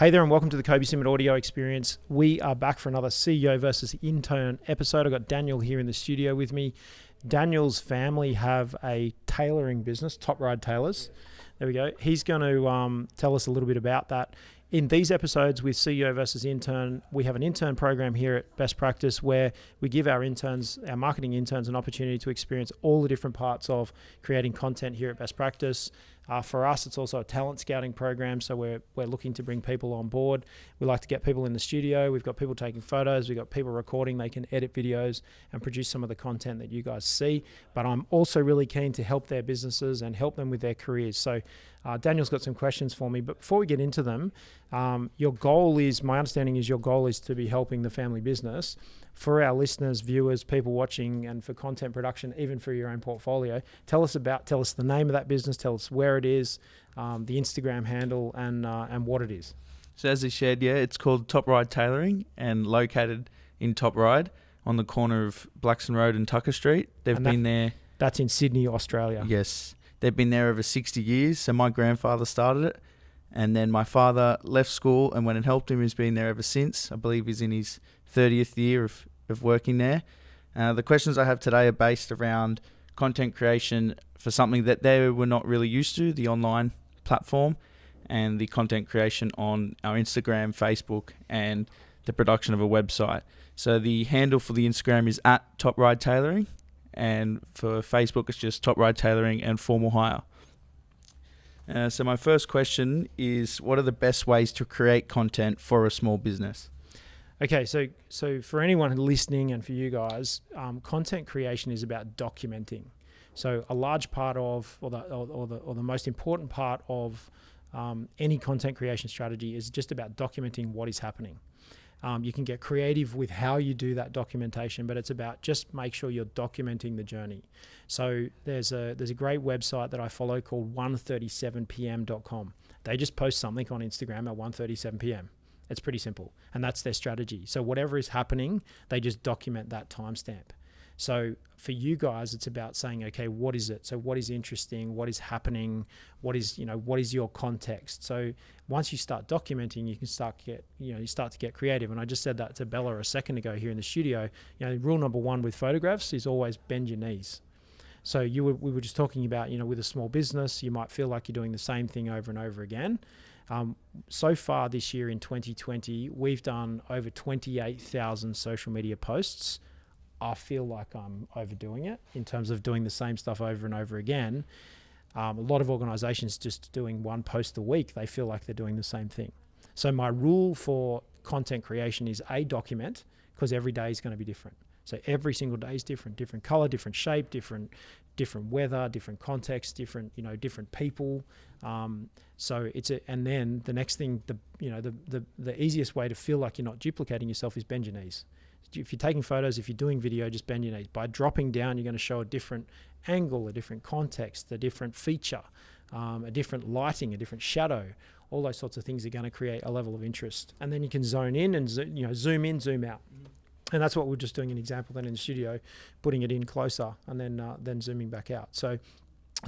Hey there and welcome to the Kobe Simmet Audio Experience. We are back for another CEO versus intern episode. I've got Daniel here in the studio with me. Daniel's family have a tailoring business, Top Ride Tailors. There we go. He's going to tell us a little bit about that. In these episodes with CEO versus intern, we have an intern program here at Best Practice where we give our interns, our marketing interns, an opportunity to experience all the different parts of creating content here at Best Practice. For us, it's also a talent scouting program, so we're looking to bring people on board. We like to get people in the studio. We've got people taking photos. We've got people recording. They can edit videos and produce some of the content that you guys see. But I'm also really keen to help their businesses and help them with their careers. So Daniel's got some questions for me. But before we get into them, your goal is, my understanding is your goal is to be helping the family business. For our listeners, viewers, people watching, and for content production, even for your own portfolio, tell us the name of that business, tell us where it is, the Instagram handle, and what it is. So as he shared, it's called Top Ride Tailoring and located in Top Ride on the corner of Blackson Road and Tucker Street. They've been there. That's in Sydney, Australia. Yes. They've been there over 60 years. So my grandfather started it. And then my father left school and went and helped him. He's been there ever since. I believe he's in his 30th year of working there. The questions I have today are based around content creation for something that they were not really used to, the online platform, and the content creation on our Instagram, Facebook, and the production of a website. So the handle for the Instagram is at Top Ride Tailoring, and for Facebook it's just Top Ride Tailoring and Formal Hire. So my first question is, what are the best ways to create content for a small business? Okay, so for anyone listening and for you guys, content creation is about documenting. So a large part of, or the most important part of any content creation strategy is just about documenting what is happening. You can get creative with how you do that documentation, but it's about just make sure you're documenting the journey. So there's a great website that I follow called 137pm.com. They just post something on Instagram at 1:37 p.m. It's pretty simple, and that's their strategy. So whatever is happening, they just document that timestamp. So for you guys, it's about saying, okay, what is it? So what is interesting? What is happening? What is your context? So once you start documenting, you can start to get creative. And I just said that to Bella a second ago here in the studio. Rule number one with photographs is always bend your knees. So we were just talking about, with a small business, you might feel like you're doing the same thing over and over again. So far this year in 2020, we've done over 28,000 social media posts. I feel like I'm overdoing it in terms of doing the same stuff over and over again. A lot of organizations just doing one post a week, they feel like they're doing the same thing. So my rule for content creation is document, because every day is going to be different. So every single day is different color, different shape, different weather, different context, different people. And then the next thing, the easiest way to feel like you're not duplicating yourself is bend your knees. If you're taking photos, if you're doing video, just bend your knees. By dropping down, you're going to show a different angle, a different context, a different feature, a different lighting, a different shadow. All those sorts of things are going to create a level of interest. And then you can zone in and zoom in, zoom out. And that's what we're just doing an example then in the studio, putting it in closer and then zooming back out. So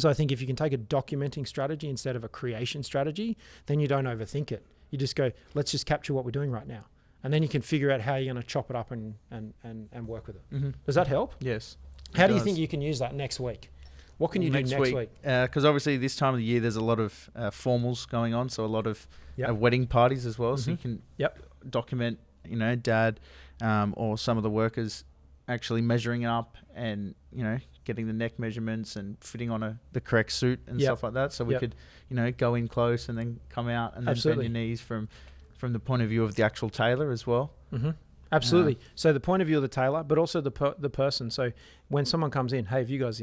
I think if you can take a documenting strategy instead of a creation strategy, then you don't overthink it. You just go, let's just capture what we're doing right now. And then you can figure out how you're going to chop it up and work with it. Mm-hmm. Does that help? Yes. How do you think you can use that next week? What can you do next week? Because obviously this time of the year there's a lot of formals going on, so a lot of wedding parties as well. Mm-hmm. So you can document, dad or some of the workers actually measuring up and, getting the neck measurements and fitting on the correct suit and stuff like that. So we could, go in close and then come out and then bend your knees from the point of view of the actual tailor as well. Mm-hmm. Absolutely. So the point of view of the tailor, but also the person. So when someone comes in, hey, have you guys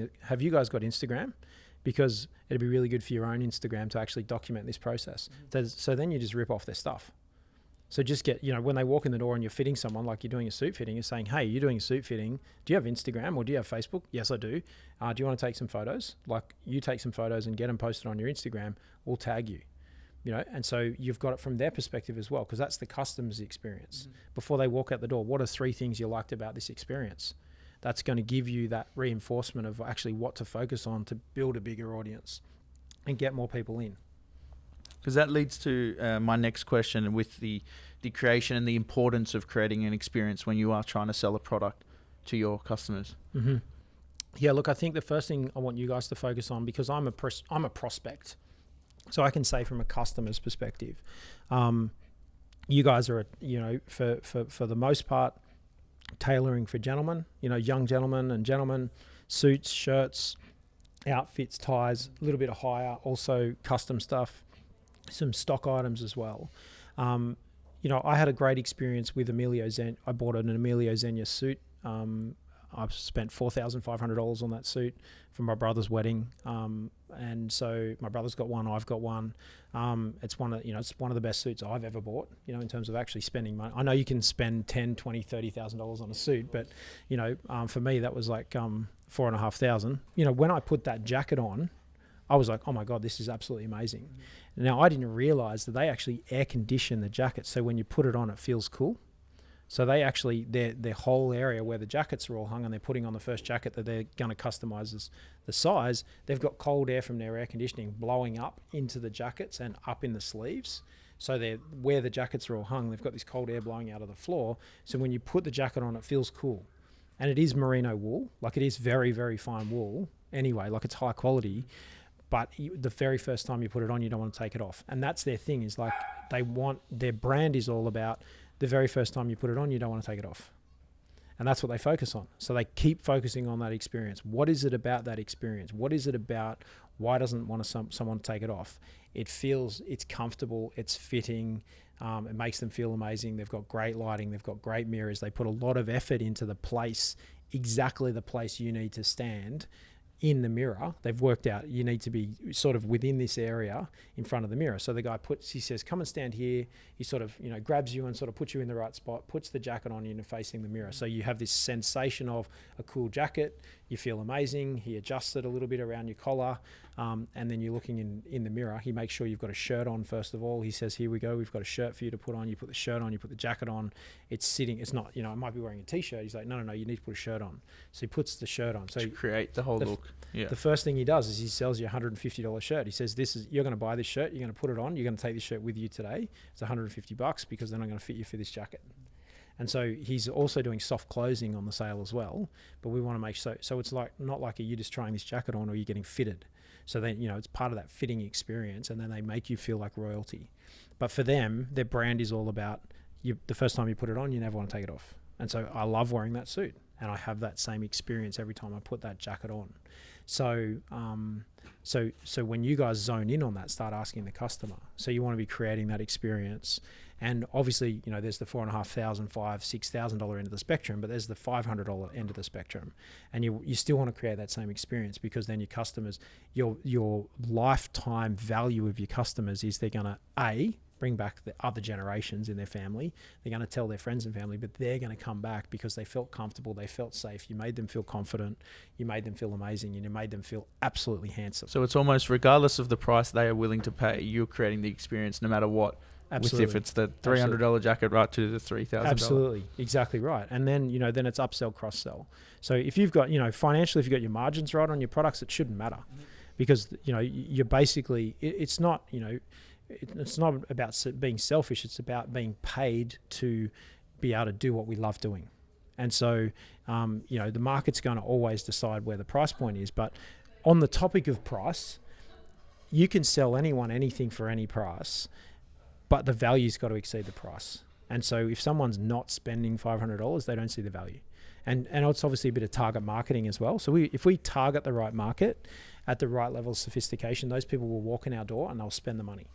got Instagram? Because it'd be really good for your own Instagram to actually document this process. Mm-hmm. So then you just rip off their stuff. So just get, when they walk in the door and you're fitting someone, like you're doing a suit fitting, you're saying, hey, you're doing a suit fitting. Do you have Instagram or do you have Facebook? Yes, I do. Do you want to take some photos? Like you take some photos and get them posted on your Instagram. We'll tag you. And so you've got it from their perspective as well, because that's the customer's experience. Mm-hmm. Before they walk out the door, what are 3 things you liked about this experience? That's going to give you that reinforcement of actually what to focus on to build a bigger audience and get more people in. Because that leads to my next question with the creation and the importance of creating an experience when you are trying to sell a product to your customers. Mm-hmm. Yeah, look, I think the first thing I want you guys to focus on, because I'm a prospect, so I can say from a customer's perspective, you guys are, for the most part, tailoring for gentlemen, young gentlemen and gentlemen, suits, shirts, outfits, ties, a little bit of hire, also custom stuff, some stock items as well. I had a great experience with Emilio Zen. I bought an Emilio Zenya suit. I've spent $4,500 on that suit for my brother's wedding. And so my brother's got one, I've got one. It's one of the best suits I've ever bought, in terms of actually spending money. I know you can spend $10,000, $20,000, $30,000 on a suit, but, for me, that was like $4,500. When I put that jacket on, I was like, oh my God, this is absolutely amazing. Mm-hmm. Now, I didn't realize that they actually air condition the jacket. So when you put it on, it feels cool. So they actually, their whole area where the jackets are all hung and they're putting on the first jacket that they're going to customize the size, they've got cold air from their air conditioning blowing up into the jackets and up in the sleeves. So where the jackets are all hung, they've got this cold air blowing out of the floor. So when you put the jacket on, it feels cool. And it is merino wool. Like, it is very, very fine wool anyway. Like, it's high quality. But the very first time you put it on, you don't want to take it off. And that's their thing, is like, their brand is all about the very first time you put it on, you don't want to take it off. And that's what they focus on. So they keep focusing on that experience. What is it about that experience? What is it about? Why doesn't someone take it off? It's comfortable, it's fitting, it makes them feel amazing. They've got great lighting, they've got great mirrors. They put a lot of effort into the place, exactly the place you need to stand in the mirror. They've worked out you need to be sort of within this area in front of the mirror. So the guy he says, come and stand here. He sort of, grabs you and sort of puts you in the right spot, puts the jacket on you and facing the mirror. So you have this sensation of a cool jacket. You feel amazing. He adjusts it a little bit around your collar. And then you're looking in the mirror. He makes sure you've got a shirt on first of all. He says, here we go. We've got a shirt for you to put on. You put the shirt on, you put the jacket on. It's sitting, it's not, I might be wearing a t-shirt. He's like, no, you need to put a shirt on. So he puts the shirt on. So to create the whole look. Yeah. The first thing he does is he sells you a $150 shirt. He says, you're going to buy this shirt. You're going to put it on. You're going to take this shirt with you today. It's $150 because then I'm going to fit you for this jacket. And so he's also doing soft closing on the sale as well. But we want to make so it's like not like you just trying this jacket on or you're getting fitted. So then, it's part of that fitting experience, and then they make you feel like royalty. But for them, their brand is all about the first time you put it on, you never want to take it off. And so I love wearing that suit, and I have that same experience every time I put that jacket on. So when you guys zone in on that, start asking the customer. So you want to be creating that experience. And obviously, there's the $4,500, $6,000 end of the spectrum, but there's the $500 end of the spectrum. And you still want to create that same experience, because then your customers, your lifetime value of your customers is they're going to, bring back the other generations in their family. They're going to tell their friends and family, but they're going to come back because they felt comfortable, they felt safe. You made them feel confident, you made them feel amazing, and you made them feel absolutely handsome. So it's almost regardless of the price they are willing to pay, you're creating the experience no matter what. Absolutely. If it's the $300 jacket right to the $3,000. Absolutely. Exactly right. And then, then it's upsell, cross sell. So if you've got, financially, if you've got your margins right on your products, it shouldn't matter, because, you're basically, it's not, it's not about being selfish. It's about being paid to be able to do what we love doing. And so, the market's going to always decide where the price point is. But on the topic of price, you can sell anyone anything for any price, but the value's got to exceed the price. And so if someone's not spending $500, they don't see the value. And it's obviously a bit of target marketing as well. So if we target the right market at the right level of sophistication, those people will walk in our door and they'll spend the money.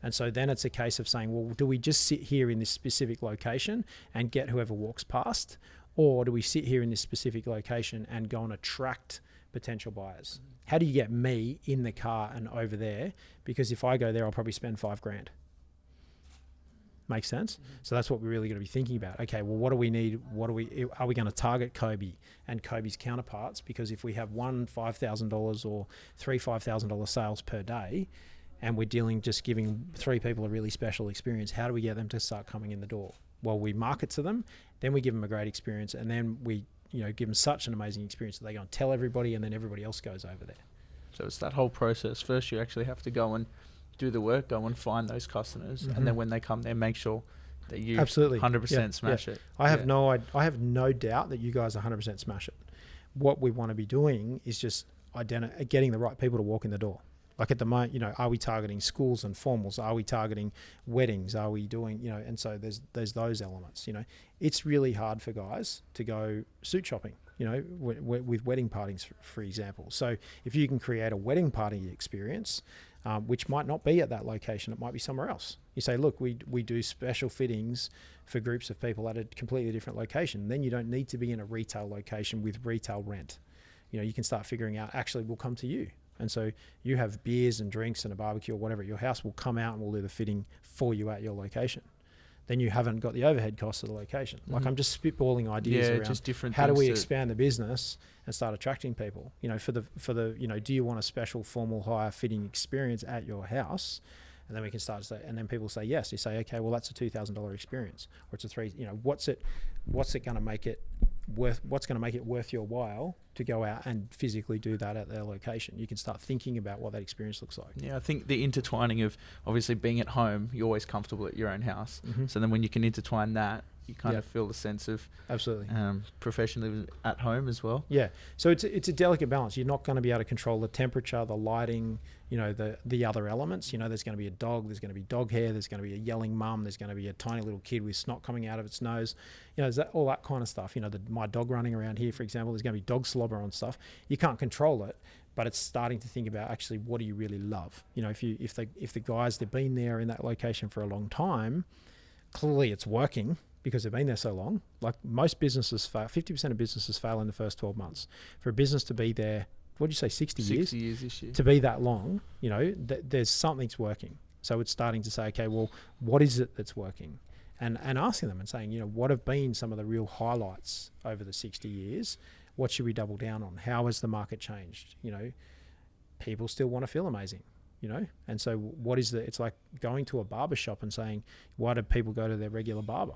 And so then it's a case of saying, well, do we just sit here in this specific location and get whoever walks past? Or do we sit here in this specific location and go and attract potential buyers? How do you get me in the car and over there? Because if I go there, I'll probably spend $5,000. Makes sense? Mm-hmm. So that's what we're really going to be thinking about. Okay, well, what do we need? Are we going to target Kobe and Kobe's counterparts? Because if we have one $5,000 or three $5,000 sales per day, and we're just giving three people a really special experience, how do we get them to start coming in the door? Well, we market to them, then we give them a great experience, and then we give them such an amazing experience that they go and tell everybody, and then everybody else goes over there. So it's that whole process. First, you actually have to go and do the work, go and find those customers, and then when they come there, make sure that you absolutely 100% smash it. I have no doubt that you guys 100% smash it. What we want to be doing is just getting the right people to walk in the door. Like at the moment, you know, are we targeting schools and formals? Are we targeting weddings? Are we doing, you know, and so there's those elements, you know. It's really hard for guys to go suit shopping, you know, with wedding parties, for example. So if you can create a wedding party experience, which might not be at that location, it might be somewhere else. You say, look, we do special fittings for groups of people at a completely different location. Then you don't need to be in a retail location with retail rent. You know, you can start figuring out, actually, we'll come to you. And so you have beers and drinks and a barbecue or whatever at your house, will come out and we'll do the fitting for you at your location. Then you haven't got the overhead costs of the location. Like I'm just spitballing ideas around just different how do we expand the business and start attracting people, you know, for the, you know, do you want a special formal hire fitting experience at your house? And then we can start to say, and then people say yes. You say, okay, well, that's a $2,000 experience, or it's a $3,000. You know, what's it going to make it worth? What's going to make it worth your while to go out and physically do that at their location? You can start thinking about what that experience looks like. Yeah, I think the intertwining of obviously being at home, you're always comfortable at your own house. So then when you can intertwine that, you kind of feel the sense of absolutely professionalism at home as well. Yeah, so it's a delicate balance. You're not going to be able to control the temperature, the lighting, you know, the other elements. You know, there's going to be a dog, there's going to be dog hair, there's going to be a yelling mum, there's going to be a tiny little kid with snot coming out of its nose. You know, all that kind of stuff. You know, my dog running around here, for example, there's going to be dog slobber on stuff. You can't control it, but it's starting to think about actually what do you really love. You know, if the guys, they've been there in that location for a long time, clearly it's working, because they've been there so long. Like most businesses fail, 50% of businesses fail in the first 12 months. For a business to be there, what did you say, 60 years? 60 years this year. To be that long, you know, there's something's working. So it's starting to say, okay, well, what is it that's working? And asking them and saying, you know, what have been some of the real highlights over the 60 years? What should we double down on? How has the market changed? You know, people still want to feel amazing. You know, and so it's like going to a barber shop and saying, why do people go to their regular barber?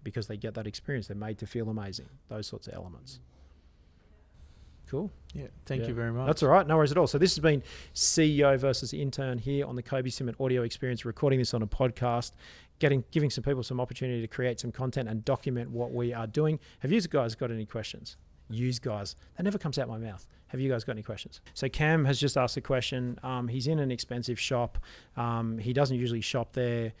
Because they get that experience. They're made to feel amazing. Those sorts of elements. Cool. Yeah. Thank you very much. That's all right. No worries at all. So this has been CEO versus intern here on the Kobe Simon audio experience, recording this on a podcast, giving some people some opportunity to create some content and document what we are doing. Have you guys got any questions? Use guys. That never comes out my mouth. Have you guys got any questions? So Cam has just asked a question. He's in an expensive shop. He doesn't usually shop there.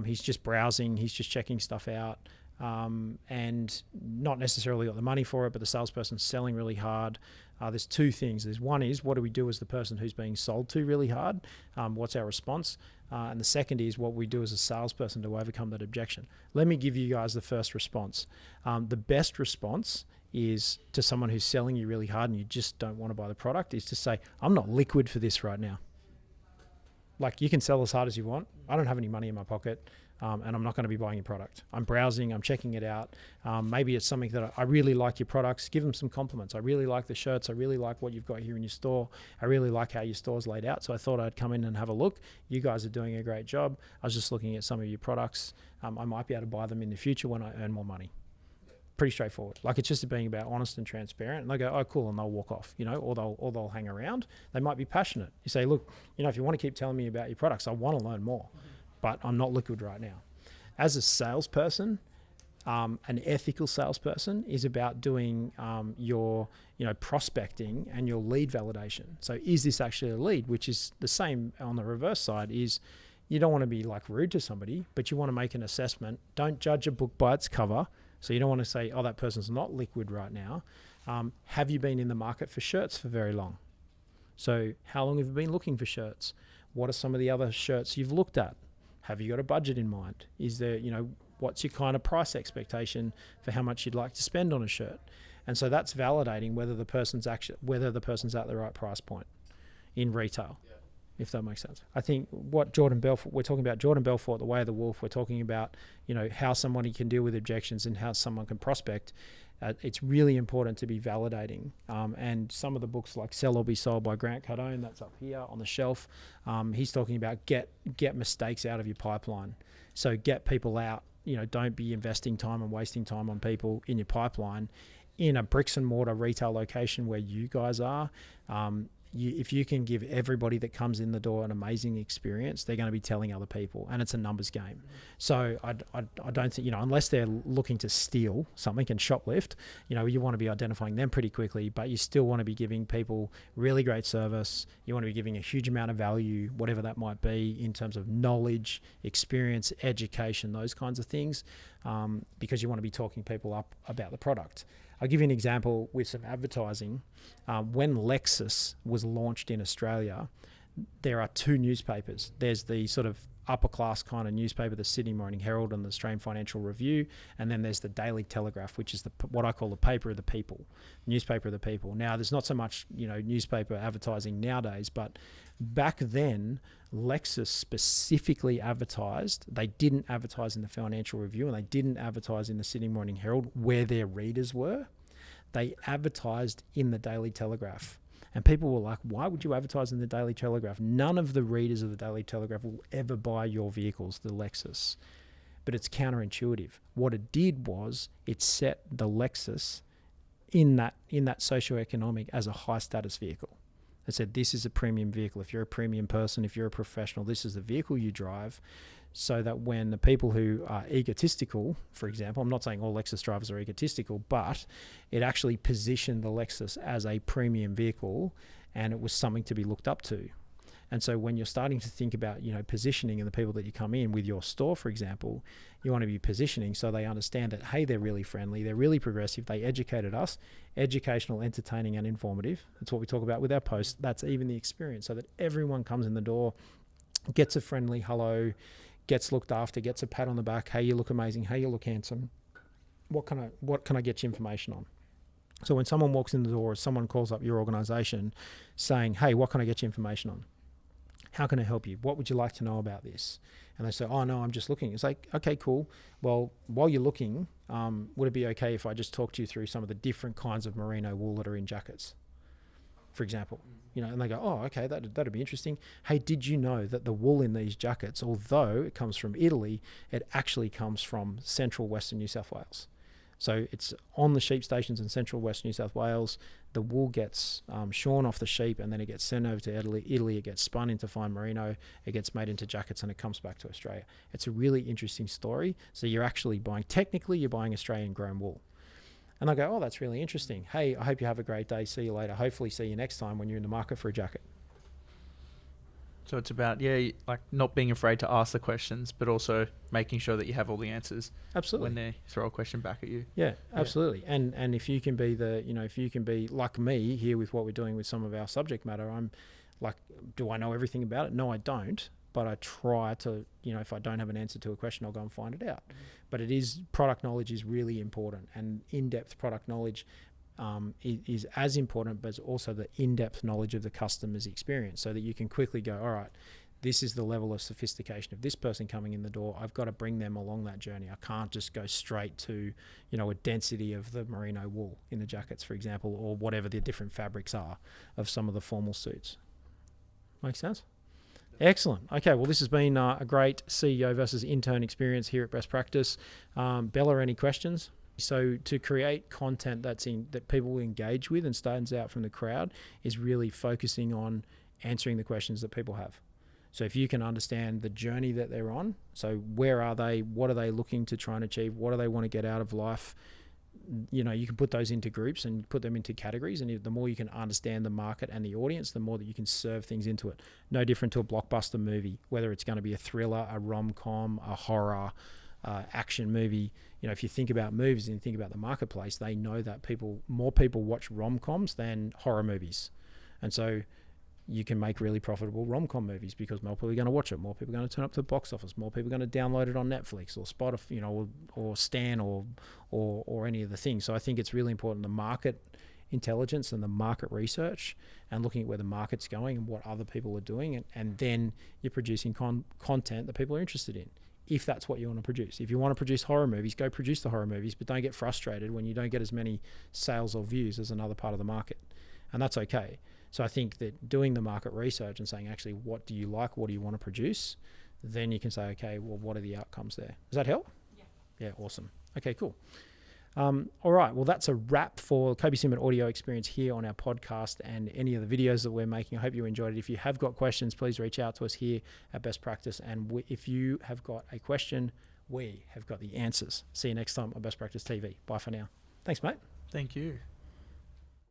He's just browsing. He's just checking stuff out. And not necessarily got the money for it, but the salesperson's selling really hard. There's two things. There's one is, what do we do as the person who's being sold to really hard? What's our response? And the second is, what we do as a salesperson to overcome that objection. Let me give you guys the first response. The best response is to someone who's selling you really hard and you just don't want to buy the product, is to say, I'm not liquid for this right now. Like, you can sell as hard as you want. I don't have any money in my pocket. And I'm not going to be buying your product. I'm browsing, I'm checking it out. Maybe it's something that I really like your products. Give them some compliments. I really like the shirts. I really like what you've got here in your store. I really like how your store's laid out. So I thought I'd come in and have a look. You guys are doing a great job. I was just looking at some of your products. I might be able to buy them in the future when I earn more money. Pretty straightforward. Like, it's just being about honest and transparent. And they go, oh, cool, and they'll walk off, you know, or they'll hang around. They might be passionate. You say, look, you know, if you want to keep telling me about your products, I want to learn more. But I'm not liquid right now. As a salesperson, an ethical salesperson is about doing your, you know, prospecting and your lead validation. So is this actually a lead? Which is the same on the reverse side, is you don't want to be like rude to somebody, but you want to make an assessment. Don't judge a book by its cover. So you don't want to say, oh, that person's not liquid right now. Have you been in the market for shirts for very long? So how long have you been looking for shirts? What are some of the other shirts you've looked at? Have you got a budget in mind? Is there, you know, what's your kind of price expectation for how much you'd like to spend on a shirt? And so that's validating whether the person's at the right price point in retail, if that makes sense. I think what Jordan Belfort, we're talking about Jordan Belfort, The Way of the Wolf. We're talking about, you know, how somebody can deal with objections and how someone can prospect. It's really important to be validating. And some of the books like Sell or Be Sold by Grant Cardone, that's up here on the shelf. He's talking about get mistakes out of your pipeline. So get people out, you know, don't be investing time and wasting time on people in your pipeline. In a bricks and mortar retail location where you guys are, if you can give everybody that comes in the door an amazing experience, they're going to be telling other people, and it's a numbers game. So I don't think, unless they're looking to steal something and shoplift, you want to be identifying them pretty quickly, but you still want to be giving people really great service. You want to be giving a huge amount of value, whatever that might be, in terms of knowledge, experience, education, those kinds of things, because you want to be talking people up about the product. I'll give you an example with some advertising. When Lexus was launched in Australia, there are two newspapers. There's the sort of upper class kind of newspaper, the Sydney Morning Herald and the Australian Financial Review, and then there's the Daily Telegraph, which is what I call the paper of the people, newspaper of the people. Now, there's not so much newspaper advertising nowadays, but back then, Lexus specifically advertised. They didn't advertise in the Financial Review, and they didn't advertise in the Sydney Morning Herald where their readers were. They advertised in the Daily Telegraph. And people were like, why would you advertise in the Daily Telegraph? None of the readers of the Daily Telegraph will ever buy your vehicles, the Lexus. But it's counterintuitive. What it did was it set the Lexus in that socioeconomic as a high status vehicle. It said, this is a premium vehicle. If you're a premium person, if you're a professional, this is the vehicle you drive. So that when the people who are egotistical, for example, I'm not saying all Lexus drivers are egotistical, but it actually positioned the Lexus as a premium vehicle, and it was something to be looked up to. And so when you're starting to think about, positioning and the people that you come in with your store, for example, you want to be positioning so they understand that, hey, they're really friendly, they're really progressive, they educated us, educational, entertaining, and informative. That's what we talk about with our posts. That's even the experience, so that everyone comes in the door, gets a friendly hello, gets looked after, gets a pat on the back. Hey, you look amazing. Hey, you look handsome. What can I get you information on? So when someone walks in the door or someone calls up your organization saying, hey, what can I get you information on? How can I help you? What would you like to know about this? And they say, oh, no, I'm just looking. It's like, okay, cool. Well, while you're looking, would it be okay if I just talk to you through some of the different kinds of merino wool that are in jackets, for example? And they go, oh, okay, that'd be interesting. Hey, did you know that the wool in these jackets, although it comes from Italy, it actually comes from central Western New South Wales? So it's on the sheep stations in central Western New South Wales. The wool gets shorn off the sheep, and then it gets sent over to Italy. It gets spun into fine merino. It gets made into jackets, and it comes back to Australia. It's a really interesting story. So you're actually technically you're buying Australian grown wool. And I go, oh, that's really interesting. Hey, I hope you have a great day. See you later. Hopefully see you next time when you're in the market for a jacket. So it's about, like not being afraid to ask the questions, but also making sure that you have all the answers. Absolutely. When they throw a question back at you. Yeah, absolutely. And if you can be if you can be like me here with what we're doing with some of our subject matter, I'm like, do I know everything about it? No, I don't. But I try to, if I don't have an answer to a question, I'll go and find it out. But product knowledge is really important, and in-depth product knowledge is as important, but it's also the in-depth knowledge of the customer's experience, so that you can quickly go, all right, this is the level of sophistication of this person coming in the door. I've got to bring them along that journey. I can't just go straight to, a density of the merino wool in the jackets, for example, or whatever the different fabrics are of some of the formal suits. Make sense? Excellent. Okay, well, this has been a great CEO versus intern experience here at Best Practice. Bella, any questions? So to create content that people will engage with and stands out from the crowd is really focusing on answering the questions that people have. So if you can understand the journey that they're on, so where are they, what are they looking to try and achieve, what do they want to get out of life, you can put those into groups and put them into categories, and the more you can understand the market and the audience, the more that you can serve things into it. No different to a blockbuster movie, whether it's going to be a thriller, a rom-com, a horror, action movie. If you think about movies and you think about the marketplace, they know that more people watch rom-coms than horror movies. And so you can make really profitable rom-com movies because more people are going to watch it, more people are going to turn up to the box office, more people are going to download it on Netflix or Spotify, or Stan or any of the things. So I think it's really important, the market intelligence and the market research, and looking at where the market's going and what other people are doing, and then you're producing content that people are interested in, if that's what you want to produce. If you want to produce horror movies, go produce the horror movies, but don't get frustrated when you don't get as many sales or views as another part of the market. And that's okay. So I think that doing the market research and saying, actually, what do you like? What do you want to produce? Then you can say, okay, well, what are the outcomes there? Does that help? Yeah. Yeah, awesome. Okay, cool. All right. Well, that's a wrap for Kobe Simon audio experience here on our podcast and any of the videos that we're making. I hope you enjoyed it. If you have got questions, please reach out to us here at Best Practice. And if you have got a question, we have got the answers. See you next time on Best Practice TV. Bye for now. Thanks, mate. Thank you.